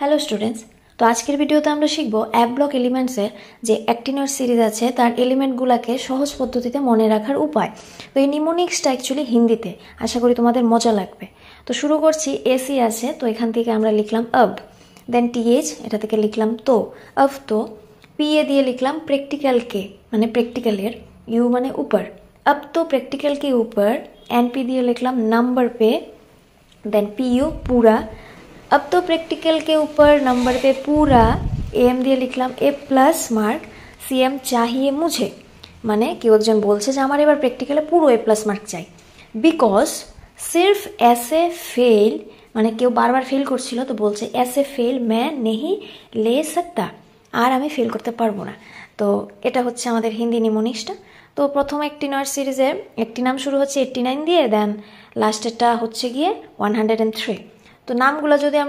Hello students, তো আজকের ভিডিওতে আমরা শিখব এক ব্লক এলিমেন্টসের যে অ্যাক্টিনয়েড সিরিজ আছে তার এলিমেন্টগুলোকে সহজ পদ্ধতিতে মনে রাখার উপায়। তো এই নিমোনিক্সটা অ্যাকচুয়ালি হিন্দিতে, আশা করি তোমাদের মজা লাগবে। তো শুরু করছি। এসি আছে, তো এখান থেকে আমরা লিখলাম অব, দেন টিএইচ, এটা থেকে লিখলাম তো, অব তো। পিএ দিয়ে লিখলাম প্র্যাকটিক্যাল কে, মানে প্র্যাকটিক্যালের, ইউ মানে উপর, अब तो प्रैक्टिकल के ऊपर, एनपी दिए लिखलाम नंबर पे, देन पीयू पूरा, अब तो प्रैक्टिकल के ऊपर नंबर पे पूरा, एम दिए लिखलाम ए प्लस मार्क, सीएम चाहिए मुझे, মানে কেউ একজন বলছে যে আমার এবার প্র্যাকটিক্যালে পুরো এ প্লাস মার্ক চাই। বিকজ সির্ফ ऐसे फेल, মানে কেউ বারবার ফেল করছিল, তো বলছে ऐसे फेल मैं नहीं ले सकता, আর আমি ফেল করতে পারবো না। তো এটা হচ্ছে আমাদের হিন্দি নিমোনিক্সটা। তো প্রথম অ্যাক্টিনয়েড সিরিজে একটি নাম শুরু হচ্ছে 89 দিয়ে, দেন লাস্টেরটা হচ্ছে গিয়ে 103। তো নামগুলো যদি আমরা